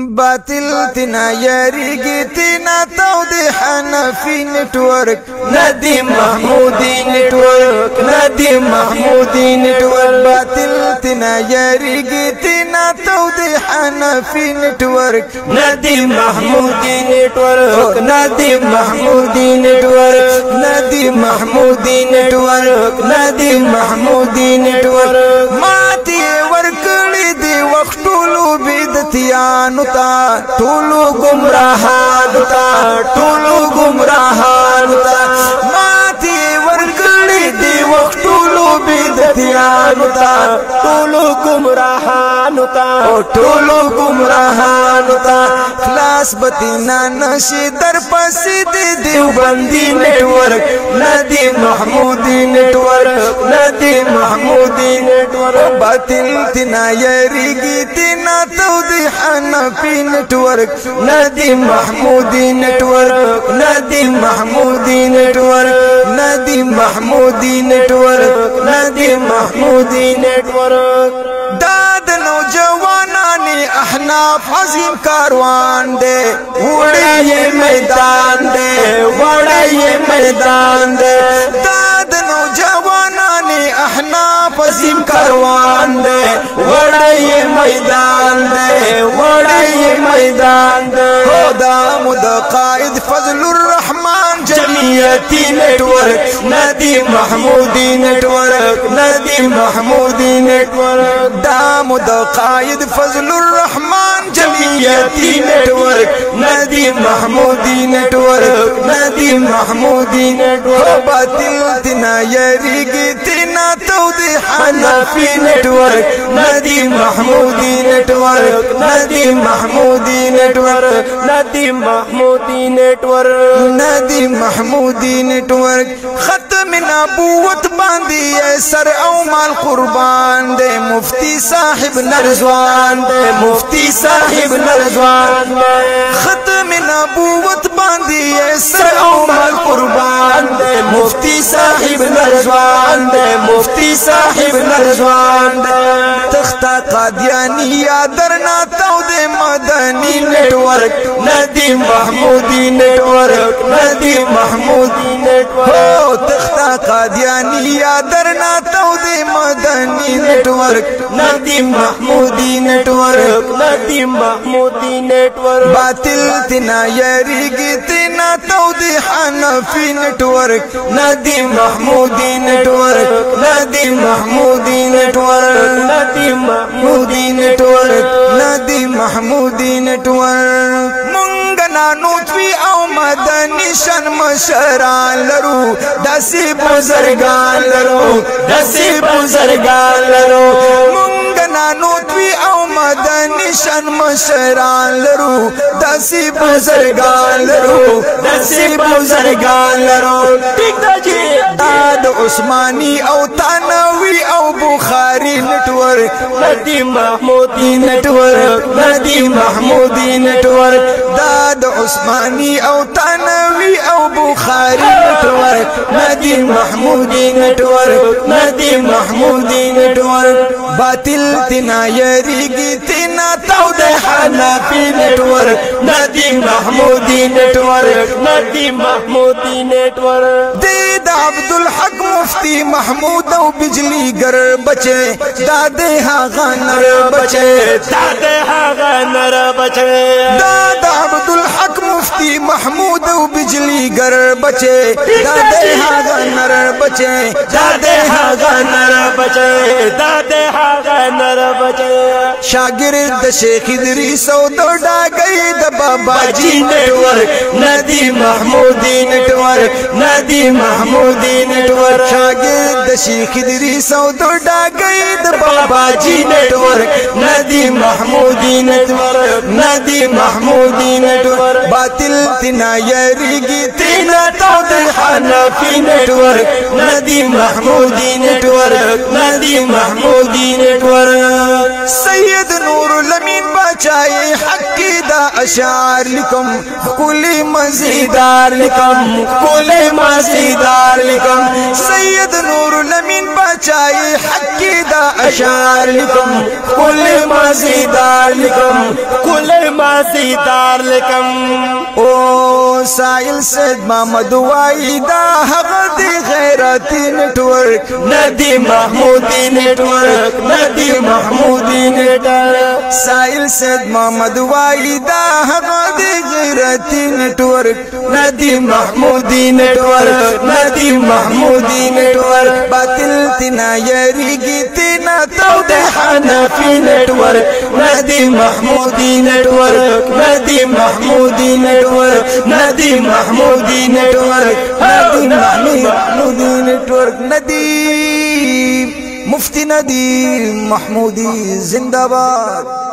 باطل تنا یاریگی تنا تودی حنفی نیٹورک ندی محمودی نیٹورک ندی محمودی نیٹورک باطل تنا یاریگی تنا تودی حنفی نیٹورک ندی محمودی نیٹورک ندی محمودی نیٹورک ندی محمودی نیٹورک ندی محمودی نیٹورک ماتی ورکڑی دی وقتولو بدتیانو تا ټولو گمراهانو تا ټولو گمراهانو تا ماتی ورکړي دی وختولو بدعتیانو تا ټولو گمراهانو تا ټولو گمراهانو تا خلاص بتینا نشي در پسې دی دیوبندي نیټورک ندی محمودي نیټورک ندی محمودي نیټورک باطل تنا یریږي تنا تودي حنفی نیٹورک ندی محمودی نیٹورک ندی محمودی نیٹورک ندی محمودی نیٹورک ندی محمودی نیٹورک داد نوجوانانی احناف عظیم کاروان دے وڑی میدان دے وڑی میدان دے داد نوجوانانی احناف عظیم کاروان دے وڑی میدان دے وڑی میدان دے خدا مد قائد فضل الرحمن جمعیتی نیٹورک ندی محمودی نیٹورک ندی محمودی نیٹورک دام د قائد فضل الرحمن جمعیتی نیٹورک ندی محمودی نیٹورک ندی محمودی نیٹورک باطل تنا یریگی تنا تودی حنفی نیٹورک ندی محمودی نیٹورک ندی محمودی نیٹورک ندی محمودی نیٹورک ندی محمودی نیٹورک ختم نبوت باندی سر او مال قربان دے مفتی صاحب نرزوان دے مفتی صاحب نرزوان دے ختم نبوت باندی سر او مال قربان دے مفتی صاحب نرزوان دے مفتی صاحب نرزوان دے تختا قادیانی درنا تودے مدنی نیٹورک ندی محمودی نیٹورک ندی محمودی نیٹورک تختا قادیانی درنا تودے مدنی نیٹورک ندی محمودی نیٹورک ندی محمودی نیٹورک باطل تنا یریگی تنا تودے حنفی نیٹورک ندی محمودی نیٹورک ندی محمودی نیٹورک ندی محمودی نیٹورک ندی محمودی نیٹورک منگنا نوتوی او مدنی شن مشران لرو دسی بزرگان لرو دسی بزرگان لرو منگنا نوتوی او مدنی شن مشران لرو دسی بزرگان لرو دسی بزرگان لرو ٹھیک دا جی داد عثمانی او تانوی او بخاری نیٹورک ندی محمودی نیٹورک ندی محمودی نیٹورک داد عثمانی او تانوی او بخاری نیٹورک ندی محمودی نیٹورک ندی محمودی نیٹورک باطل تنا یریگی تنا تود حنفی نیٹورک ندی محمودی نیٹورک ندی محمودی نیٹورک دید عبدالحق مفتی محمود او بجلی گر بچے دادے ہاغا نر بچے دادے ہاغا نر بچے داد عبدالحق مفتی محمود او بجلی گر بچے دادے ہاغا نر بچے دادے ہاغا نر بچے دادے ہاغا نر بچے شاگرد شیخ ادریس او دوڑا گئی دا بابا جی نیٹورک ندی محمودی نیٹورک ندی محمودی نیٹورک شاگرد شیخ ادریس او دوڑا گئی دا بابا جی نیٹورک ندی محمودی نیٹورک ندی محمودی نیٹورک باطل تنا یریگی تنا تود حنفی نیٹورک ندی محمودی نیٹورک ندی محمودی نیٹورک سید نور الامین بچائی حقی دا اشعار لکم کلی مزیدار لکم کلی مزیدار لکم سید نور الامین بچائی حقی دا اشعار لکم کلی مزیدار لکم کلی مازیدار لکم او سائل سید محمد وایدا هغه دی غیرتی نټورک ندی محمودی نټورک ندی محمودی نټورک سائل سید محمد وایدا هغه دی غیرتی نټورک ندی محمودی نټورک ندی محمودی نټورک باطل تینا یریږي تینا تود حنفی نټورک ندی محمودی نټورک ندی محمودی نټورک ندی محمودی نټورک ندی محمودی نټورک ندی مفتی ندی محمودی زندہ باد